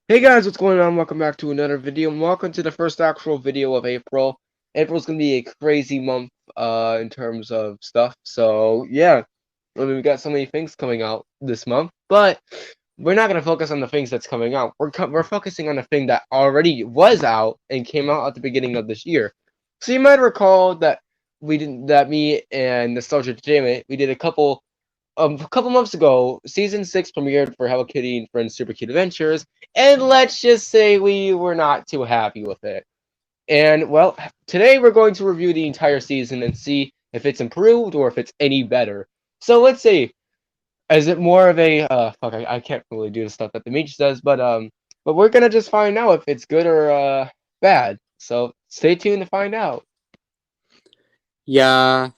Hey guys, what's going on? Welcome back to another video, and welcome to the first actual video of April. April's gonna be a crazy month, in terms of stuff. So yeah, we got so many things coming out this month, but we're not gonna focus on the things that's coming out. We're focusing on the thing that already was out and came out at the beginning of this year. So you might recall that me and Nostalgia Entertainment, we did a couple months ago, season 6 premiered for Hello Kitty and Friends Supercute Adventures, and let's just say we were not too happy with it. And well, today we're going to review the entire season and see if it's improved or if it's any better. So let's see. Is it more of a fuck? I can't really do the stuff that the Demetrius does, but we're gonna just find out if it's good or bad. So stay tuned to find out. Yeah,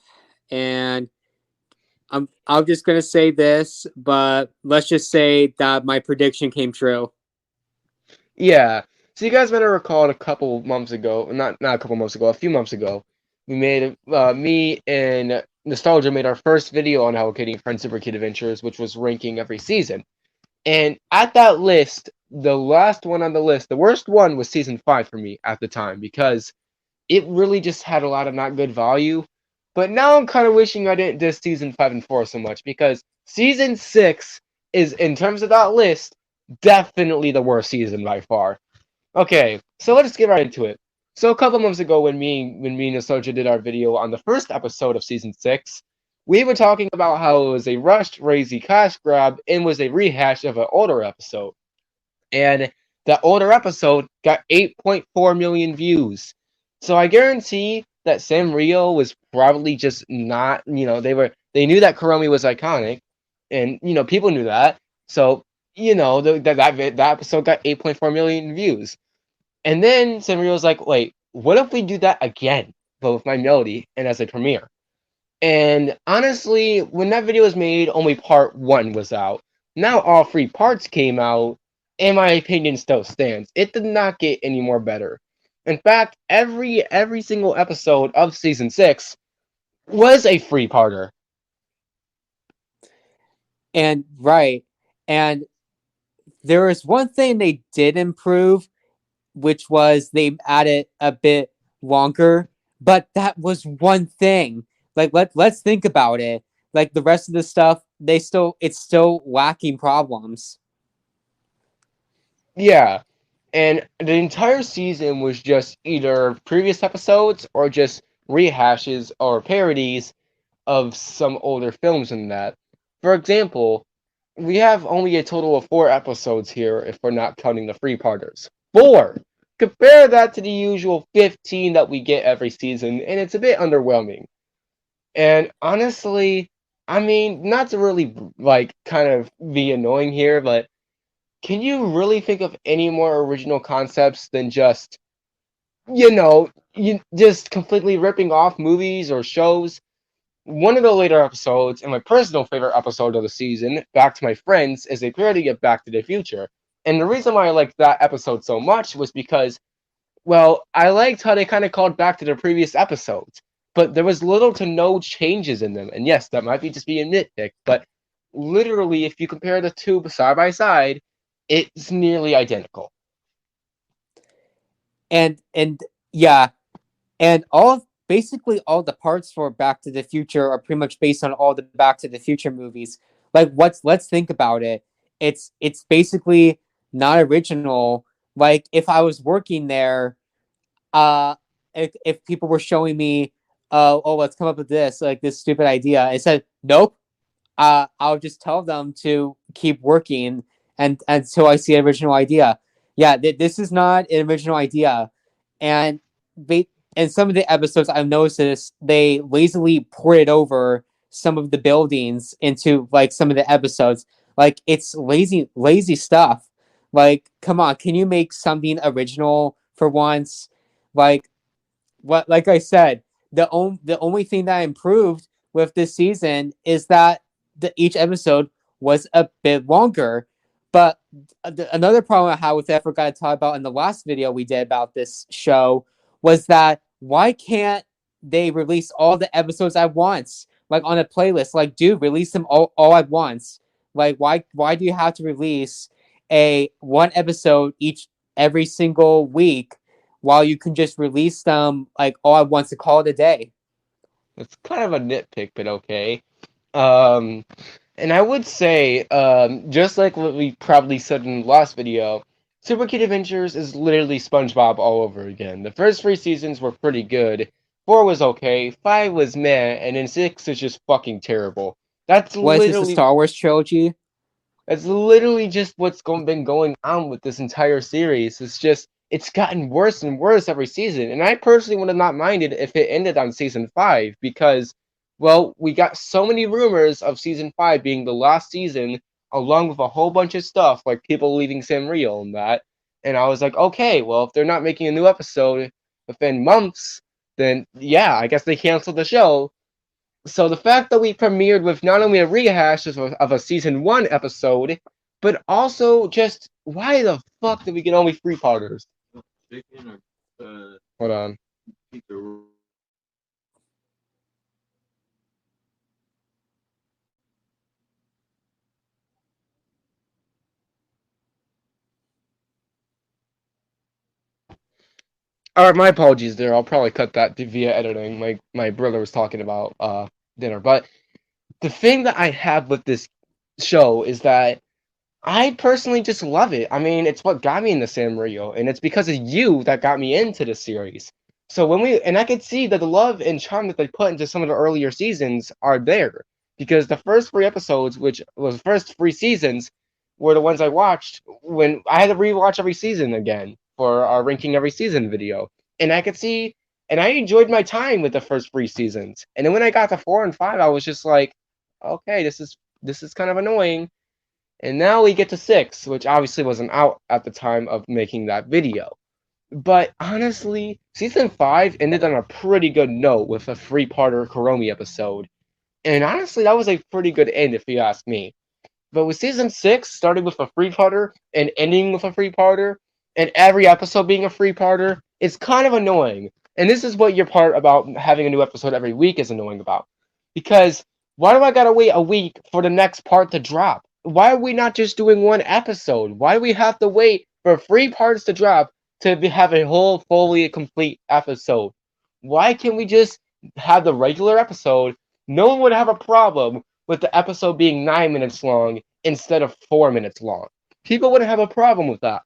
and I'm just gonna say this, but let's just say that my prediction came true. Yeah. So you guys better recall a couple months ago, not a couple months ago, a few months ago, we made me and Nostalgia made our first video on Hello Kitty and Friends Super Kid Adventures, which was ranking every season. And at that list, the last one on the list, the worst one was season 5 for me at the time because it really just had a lot of not good value. But now I'm kind of wishing I didn't diss season 5 and 4 so much because season 6 is, in terms of that list, definitely the worst season by far. Okay, so let's get right into it. So a couple months ago, when me and Nostalgia did our video on the first episode of season 6, we were talking about how it was a rushed, crazy cash grab and was a rehash of an older episode. And that older episode got 8.4 million views. So I guarantee that Sanrio was probably just not, they knew that Kuromi was iconic, and people knew that. So that episode got 8.4 million views. And then Sanrio was like, wait, what if we do that again, but with my melody and as a premiere? And honestly, when that video was made, only part 1 was out. Now all 3 parts came out, and my opinion still stands. It did not get any more better. In fact, every single episode of season 6 was a 3-parter. And right, and there is one thing they did improve, which was they added a bit longer, but that was one thing. Like let's think about it. Like the rest of the stuff, it's still lacking problems. Yeah, and the entire season was just either previous episodes or just rehashes or parodies of some older films in that. For example, we have only a total of 4 episodes here if we're not counting the 3-parters. 4! Compare that to the usual 15 that we get every season, and it's a bit underwhelming. And honestly, I mean, not to really, like, kind of be annoying here, but can you really think of any more original concepts than just, you just completely ripping off movies or shows? One of the later episodes, and my personal favorite episode of the season, Back to My Friends, is a parody of Back to the Future. And the reason why I liked that episode so much was because, well, I liked how they kind of called back to the previous episodes, but there was little to no changes in them. And yes, that might be just being nitpick, but literally, if you compare the two side by side, it's nearly identical. And yeah, and basically all the parts for Back to the Future are pretty much based on all the Back to the Future movies. Like let's think about it. It's basically not original. Like if I was working there, if people were showing me, oh, let's come up with this, like this stupid idea, I said nope. I'll just tell them to keep working and until I see an original idea. Yeah, this is not an original idea, and they in some of the episodes I've noticed this, they lazily ported over some of the buildings into like some of the episodes. Like it's lazy stuff. Like, come on, can you make something original for once? Like like I said, the only thing that improved with this season is that each episode was a bit longer. But another problem I had with it, I forgot to talk about in the last video we did about this show, was that why can't they release all the episodes at once, like on a playlist? Like, dude, release them all at once. Like, why do you have to release a one episode each every single week, while you can just release them like all at once to call it a day. It's kind of a nitpick, but okay. Um, and I would say, just like what we probably said in the last video, Super Kid Adventures is literally SpongeBob all over again. The first 3 seasons were pretty good. 4 was okay, 5 was meh, and then 6 is just fucking terrible. That's What is this, the literally Star Wars trilogy? that's literally just been going on with this entire series. It's just it's gotten worse and worse every season. And I personally would have not minded if it ended on season 5 because, well, we got so many rumors of season 5 being the last season, along with a whole bunch of stuff like people leaving Sanrio and that. And I was like, okay, well, if they're not making a new episode within months, then yeah, I guess they canceled the show. So the fact that we premiered with not only a rehash of a season 1 episode, but also just why the fuck did we get only 3-parters? Hold on. All right, my apologies there. I'll probably cut that via editing. My brother was talking about dinner, but the thing that I have with this show is that I personally just love it. I mean, it's what got me into Sanrio, and it's because of you that got me into the series. So I could see that the love and charm that they put into some of the earlier seasons are there. Because the first 3 episodes, which was the first 3 seasons, were the ones I watched when I had to rewatch every season again for our ranking every season video. And I could see, and I enjoyed my time with the first 3 seasons. And then when I got to 4 and 5, I was just like, okay, this is kind of annoying. And now we get to 6, which obviously wasn't out at the time of making that video. But honestly, season 5 ended on a pretty good note with a 3-parter Kuromi episode. And honestly, that was a pretty good end if you ask me. But with season 6 starting with a 3-parter and ending with a 3-parter, and every episode being a 3-parter, it's kind of annoying. And this is what your part about having a new episode every week is annoying about. Because why do I gotta wait a week for the next part to drop? Why are we not just doing one episode? Why do we have to wait for 3 parts to drop to have a whole fully complete episode? Why can't we just have the regular episode? No one would have a problem with the episode being 9 minutes long instead of 4 minutes long. People wouldn't have a problem with that.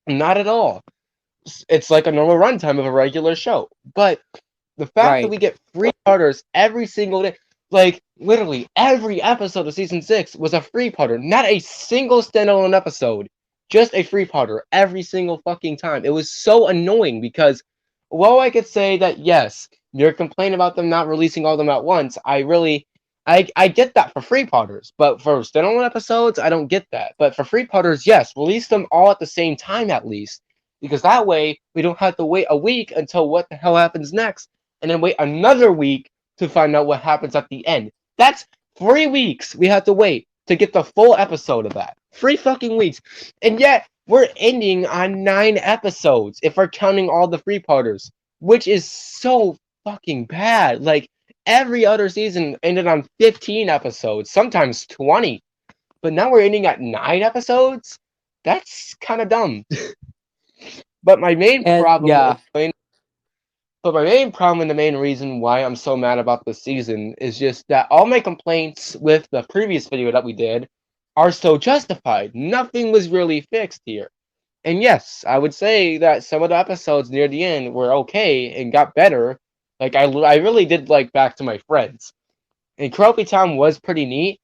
Not at all. It's like a normal runtime of a regular show. But the fact that Right. we get 3-parters every single day, like literally every episode of season 6 was a 3-parter, not a single standalone episode, just a 3-parter every single fucking time. It was so annoying because, while I could say that yes, your complaint about them not releasing all of them at once, I get that for 3-parters, but for standalone episodes, I don't get that. But for 3-parters, yes, release them all at the same time at least, because that way we don't have to wait a week until what the hell happens next, and then wait another week to find out what happens at the end. That's 3 weeks we have to wait to get the full episode of that. 3 fucking weeks. And yet, we're ending on 9 episodes if we're counting all the 3-parters, which is so fucking bad. Like, every other season ended on 15 episodes, sometimes 20. But now we're ending at 9 episodes? That's kind of dumb. But my main And problem yeah, But my main problem and the main reason why I'm so mad about this season is just that all my complaints with the previous video that we did are so justified. Nothing was really fixed here. And yes, I would say that some of the episodes near the end were okay and got better. Like, I really did like Back to My Friends. And Trophy Town was pretty neat.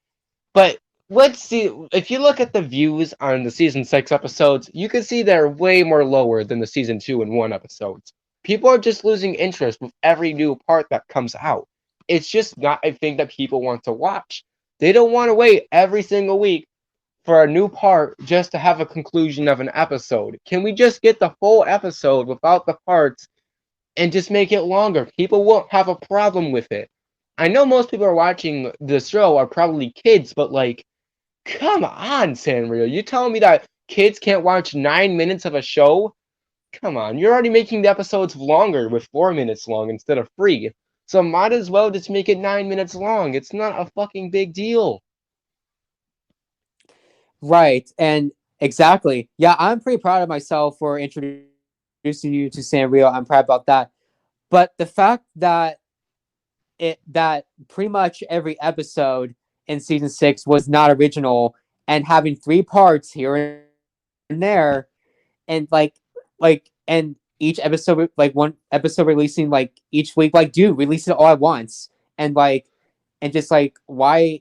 But let's see, if you look at the views on the season 6 episodes, you can see they're way more lower than the season 2 and 1 episodes. People are just losing interest with every new part that comes out. It's just not a thing that people want to watch. They don't want to wait every single week for a new part just to have a conclusion of an episode. Can we just get the full episode without the parts and just make it longer? People won't have a problem with it. I know most people are watching the show are probably kids, but like, come on, Sanrio. You telling me that kids can't watch 9 minutes of a show? Come on, you're already making the episodes longer with 4 minutes long instead of 3. So might as well just make it 9 minutes long. It's not a fucking big deal. right. And Exactly. Yeah, I'm pretty proud of myself for introducing you to Sanrio. I'm proud about that. But the fact that pretty much every episode in season 6 was not original, and having 3 parts here and there, and and each episode, like one episode releasing like each week, like dude, release it all at once, and just like, why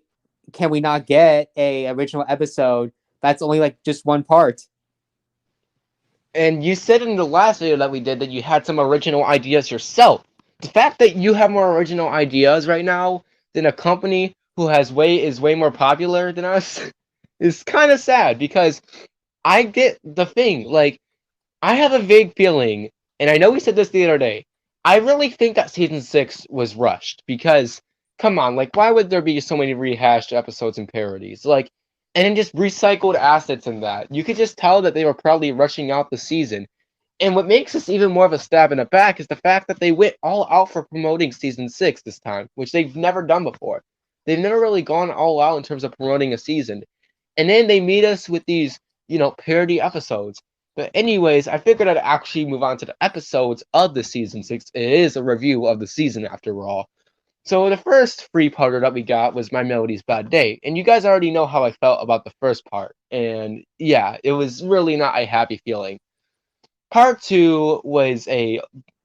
can we not get a original episode that's only like just 1 part? And you said in the last video that we did that you had some original ideas yourself. The fact that you have more original ideas right now than a company who is way more popular than us is kind of sad, because I get the thing. Like, I have a vague feeling, and I know we said this the other day. I really think that season 6 was rushed because, come on, like, why would there be so many rehashed episodes and parodies? Like, and then just recycled assets in that. You could just tell that they were probably rushing out the season. And what makes this even more of a stab in the back is the fact that they went all out for promoting season 6 this time, which they've never done before. They've never really gone all out in terms of promoting a season. And then they meet us with these, parody episodes. But anyways, I figured I'd actually move on to the episodes of the season 6. It is a review of the season after all. So the first free parter that we got was My Melody's Bad Day. And you guys already know how I felt about the first part. And yeah, it was really not a happy feeling. Part 2 was a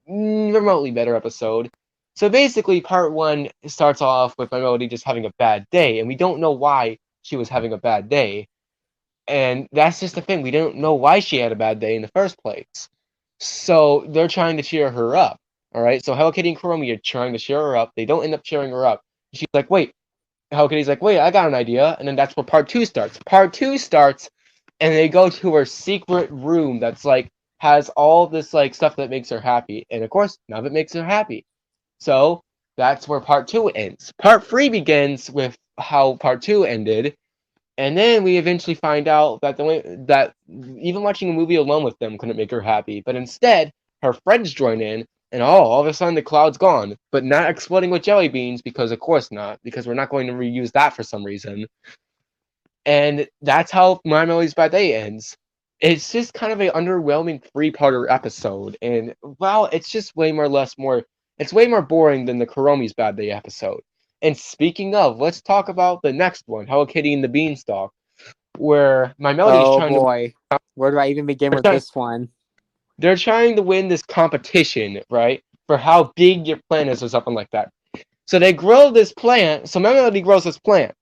remotely better episode. So basically, part 1 starts off with My Melody just having a bad day, and we don't know why she was having a bad day. And that's just the thing. We don't know why she had a bad day in the first place. So they're trying to cheer her up. All right. So Hello Kitty and Kuromi are trying to cheer her up. They don't end up cheering her up. She's like, wait. Hello Kitty's like, wait, I got an idea. And then that's where part 2 starts. Part 2 starts, and they go to her secret room that's like has all this like stuff that makes her happy. And of course, none of it makes her happy. So that's where part 2 ends. Part 3 begins with how part 2 ended. And then we eventually find out that that even watching a movie alone with them couldn't make her happy. But instead, her friends join in, and all of a sudden the cloud's gone. But not exploding with jelly beans, because of course not, because we're not going to reuse that for some reason. And that's how My Melody's Bad Day ends. It's just kind of an underwhelming 3-parter episode, and well, it's just it's way more boring than the Kuromi's Bad Day episode. And speaking of, let's talk about the next one, Hello Kitty and the Beanstalk, where My Melody's Oh trying to boy, where do I even begin with this one? they're trying to win this competition, right? For how big your plant is or something like that. So they grow this plant. So My Melody grows this plant,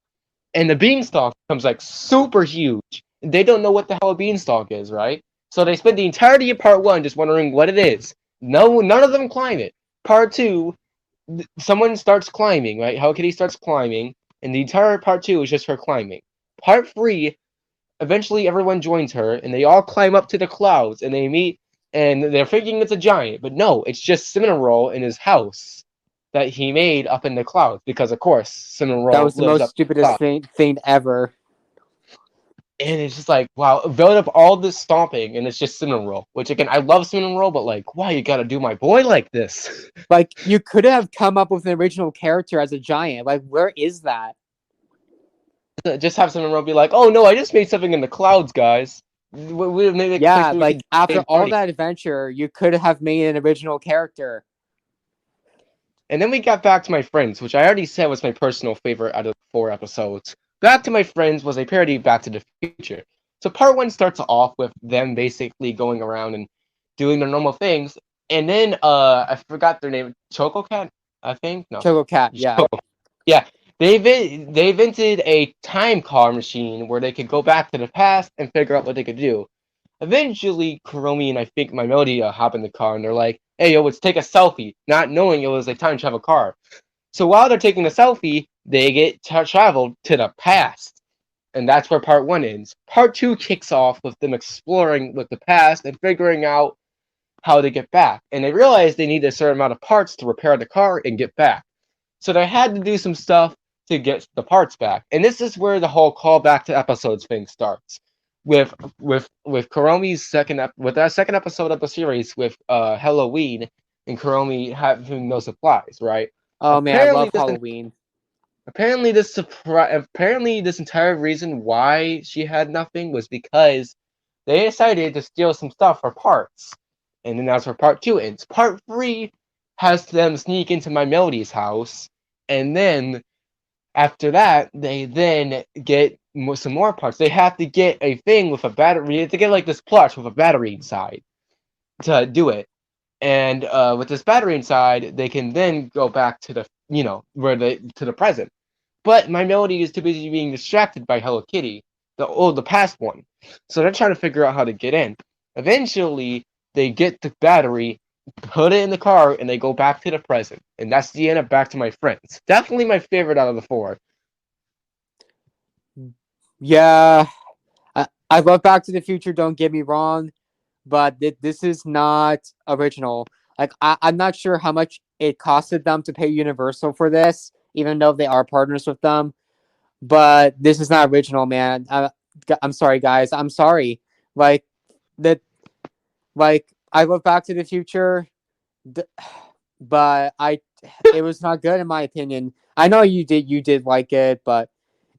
and the beanstalk becomes like super huge. They don't know what the hell a beanstalk is, right? So they spend the entirety of part 1 just wondering what it is. No, none of them climb it. Part 2, someone starts climbing, right? Hello Kitty starts climbing, and the entire part 2 is just her climbing. Part 3, eventually everyone joins her, and they all climb up to the clouds, and they meet, and they're thinking it's a giant, but no, it's just Cinnamon Roll in his house that he made up in the clouds, because of course Cinnamon That Roll was the lives most up in the stupidest clouds. thing ever. And it's just like, wow, build up all this stomping, and it's just Cinnamon Roll. Which again, I love Cinnamon Roll, but like, why you gotta do my boy like this? Like, you could have come up with an original character as a giant. Like, where is that? Just have Cinnamon Roll be like, oh no, I just made something in the clouds, guys. We made a place Yeah, where we like can after all party. that adventure, you could have made an original character. And then we got Back to My Friends, which I already said was my personal favorite out of the 4 episodes. Back to My Friends was a parody of Back to the Future. So part 1 starts off with them basically going around and doing their normal things, and then I forgot their name, Choco Cat, I think. No, Choco Cat, yeah. Choco. Yeah, they invented a time car machine where they could go back to the past and figure out what they could do. Eventually, Kuromi and I think My Melody hop in the car, and they're like, hey, yo, let's take a selfie, not knowing it was a time travel car. So while they're taking the selfie, they get traveled to the past. And that's where part 1 ends. Part 2 kicks off with them exploring with the past and figuring out how to get back. And they realize they need a certain amount of parts to repair the car and get back. So they had to do some stuff to get the parts back. And this is where the whole callback to episodes thing starts. With Kuromi's with that second episode of the series with Halloween and Kuromi having no supplies, right? Oh man, I Apparently love this Halloween. apparently this entire reason why she had nothing was because they decided to steal some stuff for parts. And then that's where part 2 ends. Part 3 has them sneak into my Melody's house, and then after that, they then get some more parts. They have to get a thing with a battery. They have to get like this plush with a battery inside to do it. And with this battery inside, they can then go back to the where they to the present. But my Melody is too busy being distracted by Hello Kitty, the past one. So they're trying to figure out how to get in. Eventually, they get the battery, put it in the car, and they go back to the present. And that's the end of Back to My Friends. Definitely my favorite out of the 4. Yeah, I love Back to the Future. Don't get me wrong, but this is not original. Like I'm not sure how much it costed them to pay Universal for this, even though they are partners with them. But this is not original, man. I'm sorry, guys. I'm sorry. Like that. Like I love Back to the Future, but it was not good in my opinion. I know you did like it, but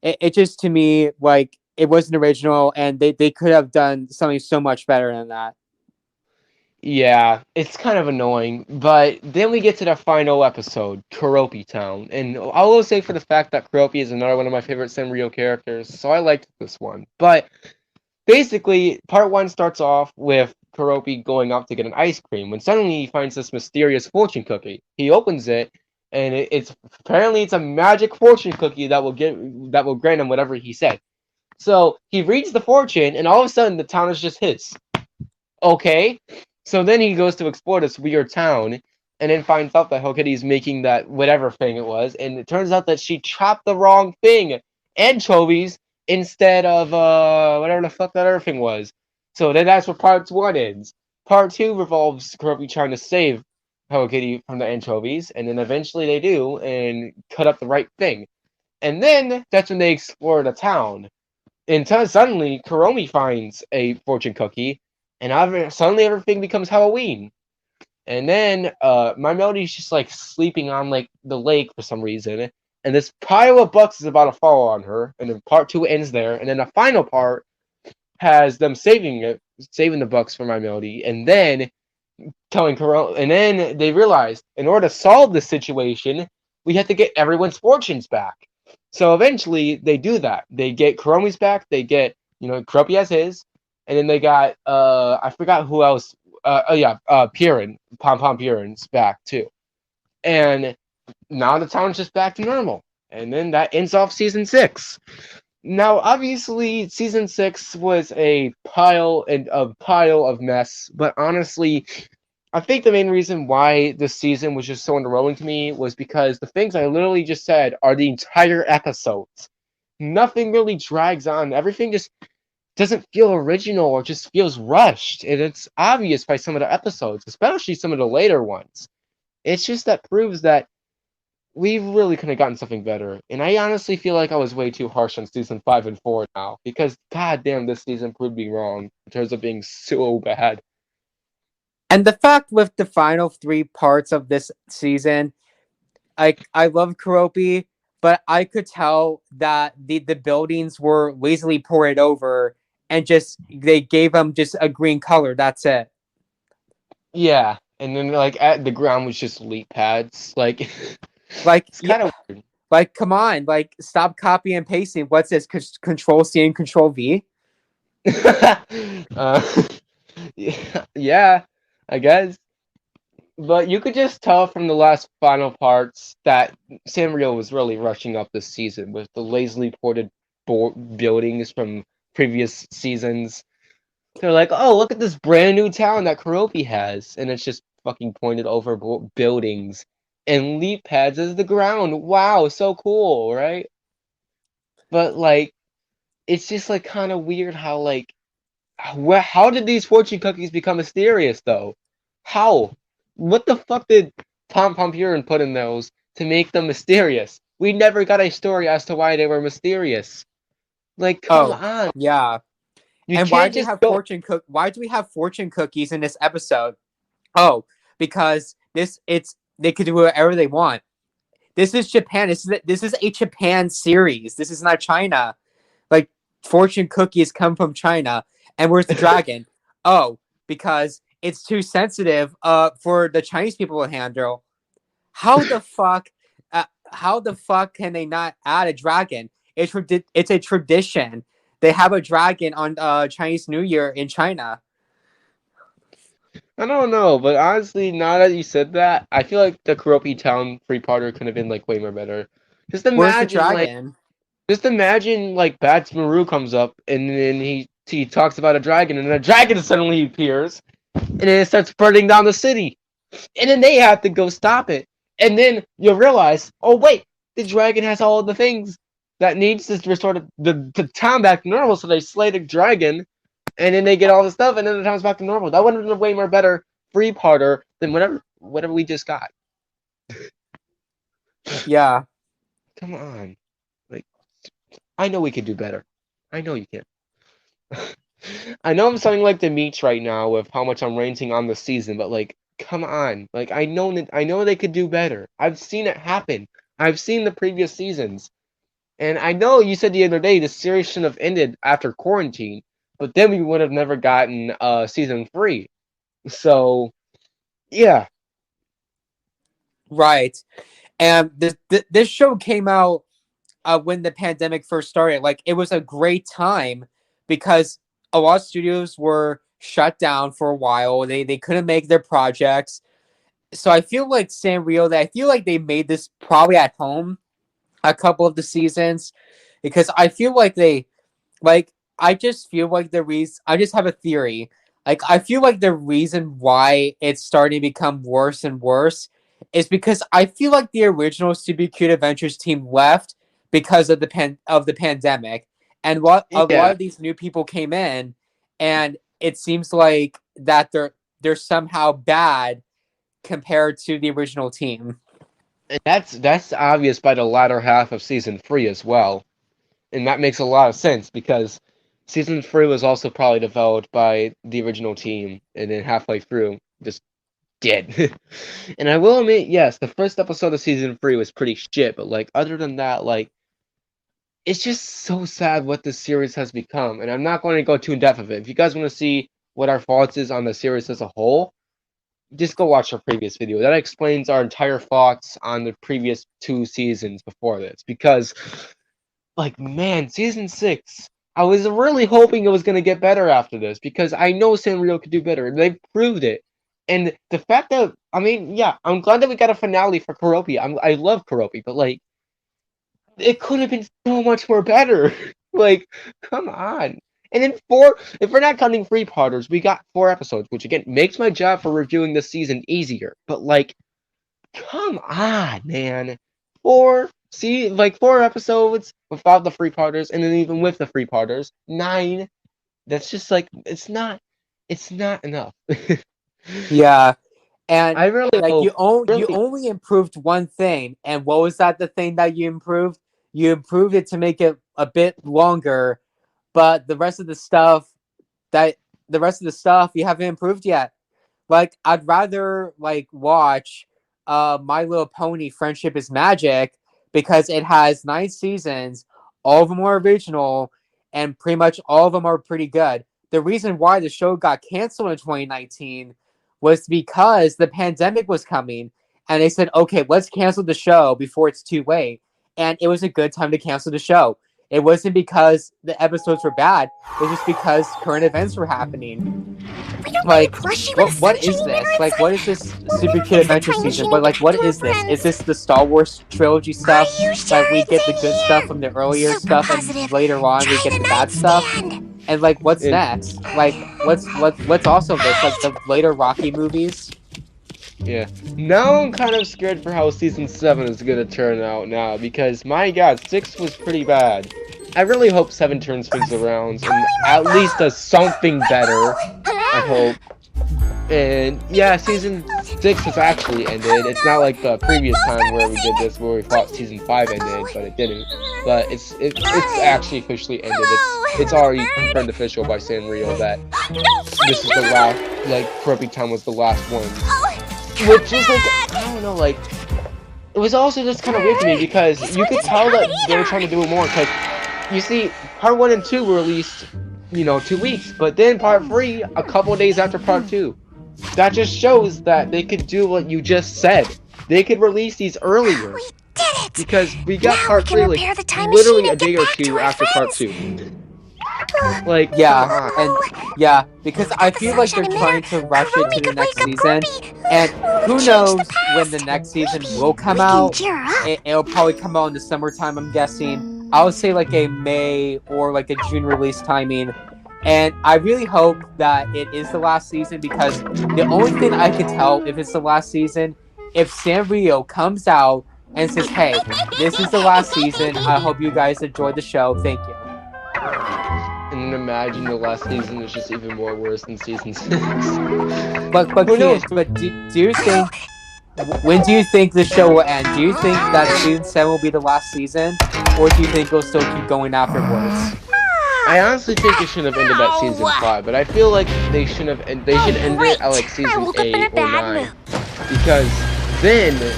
it just to me like it wasn't original, and they could have done something so much better than that. Yeah, it's kind of annoying, but then we get to the final episode, Kuropi Town, and I will say for the fact that Kuropi is another one of my favorite Sanrio characters, so I liked this one. But basically, part 1 starts off with Kuropi going out to get an ice cream when suddenly he finds this mysterious fortune cookie. He opens it, and it's apparently it's a magic fortune cookie that will grant him whatever he said. So he reads the fortune, and all of a sudden the town is just his. Okay. So then he goes to explore this weird town and then finds out that Hello Kitty's making that whatever thing it was, and it turns out that she chopped the wrong thing, anchovies, instead of whatever the fuck that other thing was. So then that's where part 1 ends. Part 2 revolves Kuropi trying to save Hello Kitty from the anchovies, and then eventually they do and cut up the right thing. And then that's when they explore the town. And suddenly Kuromi finds a fortune cookie, and suddenly everything becomes Halloween. And then my Melody's just like sleeping on like the lake for some reason, and this pile of bucks is about to fall on her. And then part 2 ends there, and then the final part has them saving the bucks for my Melody, and then telling Kuro, and then they realize in order to solve this situation, we have to get everyone's fortunes back. So eventually they do that. They get Kuromi's back. They get Kuropi has his, and then they got I forgot who else. Piran, Pom Pom Piran's back too, and now the town's just back to normal. And then that ends off season 6. Now, obviously, season 6 was a pile of mess, but honestly, I think the main reason why this season was just so underwhelming to me was because the things I literally just said are the entire episodes. Nothing really drags on. Everything just doesn't feel original or just feels rushed. And it's obvious by some of the episodes, especially some of the later ones. It's just that proves that we really could have gotten something better. And I honestly feel like I was way too harsh on season 5 and 4 now, because goddamn, this season proved me wrong in terms of being so bad. And the fact with the final 3 parts of this season, I love Kuropi, but I could tell that the buildings were lazily poured over and just they gave them just a green color. That's it. Yeah, and then like at the ground was just leap pads. Like Like it's kind of weird. like come on, like stop copy and pasting. What's this? Control C and Control V. uh, yeah, I guess. But you could just tell from the last final parts that Sanrio was really rushing up this season with the lazily ported buildings from previous seasons. They're like, oh, look at this brand new town that Kuropi has. And it's just fucking pointed over buildings and leap pads as the ground. Wow, so cool, right? But, like, it's just, like, kind of weird how, like, how did these fortune cookies become mysterious, though? How? What the fuck did Pom Pom Purin put in those to make them mysterious? We never got a story as to why they were mysterious. Like, come on. Yeah. You And why can't do we just have go. Why do we have fortune cookies in this episode? Oh, because they could do whatever they want. This is Japan. This is a Japan series. This is not China. Like fortune cookies come from China, And where's the dragon? Oh, because it's too sensitive for the Chinese people to handle. How the fuck? How the fuck can they not add a dragon? It's a tradition. They have a dragon on Chinese New Year in China. I don't know, but honestly, now that you said that, I feel like the Kuropi Town three-parter could have been like way more better. Just Where's the imagine like dragon? just imagine like Bats Maru comes up and then he talks about a dragon and then a dragon suddenly appears and then it starts burning down the city. And then they have to go stop it. And then you realize, oh wait, the dragon has all of the things that needs to restore the town back to normal, so they slay the dragon and then they get all the stuff and then the town's back to normal. That would have been a way more better three-parter than whatever we just got. Yeah. Come on. Like I know we could do better. I know you can. I know I'm sounding like the Meech right now with how much I'm ranting on the season, but like, come on. Like I know they could do better. I've seen it happen. I've seen the previous seasons. And I know you said the other day the series shouldn't have ended after quarantine, but then we would have never gotten season 3. So yeah. Right. And this show came out when the pandemic first started. Like, it was a great time because a lot of studios were shut down for a while. They couldn't make their projects. So I feel like Sanrio, I feel like they made this probably at home a couple of the seasons, because I feel like I just feel like the reason, I just have a theory. Like, I feel like the reason why it's starting to become worse and worse is because I feel like the original Supercute Adventures team left because of the pandemic, and what a lot Yeah. of these new people came in, and it seems like that they're somehow bad compared to the original team. And that's obvious by the latter half of season 3 as well. And that makes a lot of sense because season 3 was also probably developed by the original team and then halfway through just dead. And I will admit, yes, the first episode of season 3 was pretty shit, but like other than that, like it's just so sad what this series has become. And I'm not going to go too in depth of it. If you guys want to see what our thoughts is on the series as a whole, just go watch our previous video. That explains our entire thoughts on the previous 2 seasons before this. Because, like, man, season 6, I was really hoping it was going to get better after this. Because I know Sanrio could do better. And they've proved it. And the fact that, I mean, yeah, I'm glad that we got a finale for Kuropi. I love Kuropi, but, like, it could have been so much more better. Like, come on. And then if we're not counting free parters, we got 4 episodes, which again makes my job for reviewing this season easier. But like, come on, man. 4 episodes without the free parters, and then even with the free parters, 9. That's just like it's not enough. Yeah, and I really like hope you really only improved one thing, and what was that? The thing that you improved? You improved it to make it a bit longer, but that the rest of the stuff you haven't improved yet. Like, I'd rather like watch My Little Pony Friendship is Magic, because it has 9 seasons, all of them are original, and pretty much all of them are pretty good. The reason why the show got canceled in 2019 was because the pandemic was coming, and they said, okay, let's cancel the show before it's too late. And it was a good time to cancel the show. It wasn't because the episodes were bad, it was just because current events were happening. Like, what is this? Like, what is this Super Kid Adventure season? What is this? Is this the Star Wars trilogy stuff? Like, we get the good stuff from the earlier stuff, and later on we get the bad stuff. And like, what's and next? Like, what's also this? Like the later Rocky movies? yeah. Now I'm kind of scared for how season 7 is gonna turn out now because my god, 6 was pretty bad. I really hope 7 turns things around and at least does something better. I hope. And yeah, season 6 has actually ended. It's not like the previous time where we did this where we thought season 5 ended, but it didn't. But it's actually officially ended. It's already confirmed official by Sanrio that this is the last, like, Kuropi Town was the last one. Which is like, I don't know, like, it was also just kind of weird to me because you could tell that they were trying to do more. Because you see, part 1 and 2 were released 2 weeks. But then part three, a couple days after part two. That just shows that they could do what you just said. They could release these earlier. We did it! Because we got Now part we can three repair like the time literally machine a and get day or back to two our after part friends. two. Like, Yeah, come on. and yeah, because I the feel like they're sunshine trying emitter. to rush it Kurumi to the could next wake up season, Grumpy. and We who changed knows the when the past. next season Maybe will come we can out. cheer her up. It'll probably come out in the summertime, I'm guessing. I would say like a May or like a June release timing. And I really hope that it is the last season, because the only thing I can tell if it's the last season, if Sanrio comes out and says, "Hey, this is the last season. I hope you guys enjoyed the show. Thank you." And then imagine the last season is just even more worse than season 6. But Who knows? Kian, but do you think, when do you think the show will end? Do you think that season 7 will be the last season, or do you think it'll still keep going afterwards? I honestly think it should have ended at season 5, but I feel like they should end it at like I season woke up in a 8 or bad 9. mood. Because then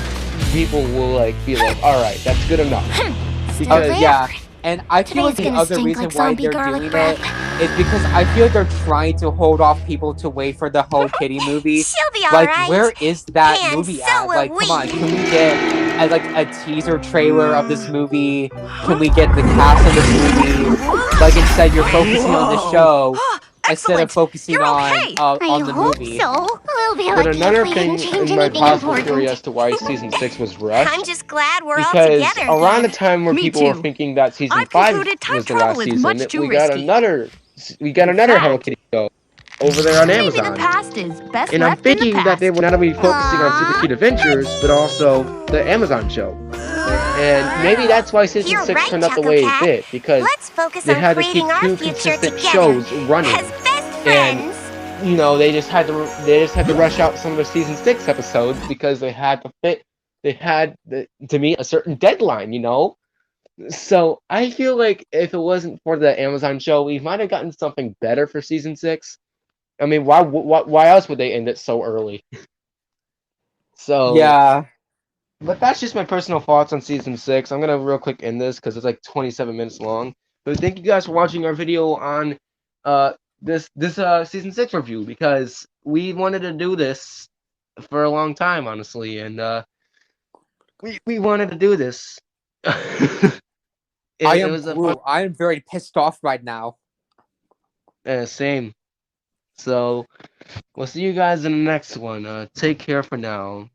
people will like be like, alright, that's good enough. Still Because there. Yeah, and I feel like Today's the gonna other stink reason like why zombie they're garlic doing bread. it is because I feel like they're trying to hold off people to wait for the Hello Kitty movie. She'll be Like, alright. where is that And movie so at? will Like, come on, we. can we get like a teaser trailer of this movie? Can we get the cast of this movie? Like, instead you're focusing on the show instead of focusing You're okay. on I the hope movie. so. We'll be But lucky another if we thing didn't change in my anything possible important. theory as to why season 6 was rushed, I'm just glad we're all because together around the again. time where Me people were too. thinking that season I've 5 concluded time was the last travel is season, much too we got risky. another In Hello fact, Kitty show over there on maybe the Amazon. past is best And I'm left in the thinking that past. they will not only be focusing on Aww. Supercute Adventures, but also the Amazon show. And maybe that's why season You're 6 right, turned out the Choco way Cat. it did, because Let's focus they on had to keep creating our two future consistent together shows running. as best And friends. they just had to rush out some of the season 6 episodes because they had to fit. They had to meet a certain deadline. So I feel like if it wasn't for the Amazon show, we might have gotten something better for season 6. I mean, why else would they end it so early? So Yeah. but that's just my personal thoughts on season 6. I'm gonna real quick end this because it's like 27 minutes long. But thank you guys for watching our video on this season 6 review, because we wanted to do this for a long time, honestly, and we wanted to do this. I It am was a Groot. I am very pissed off right now. same. So we'll see you guys in the next one. Take care for now.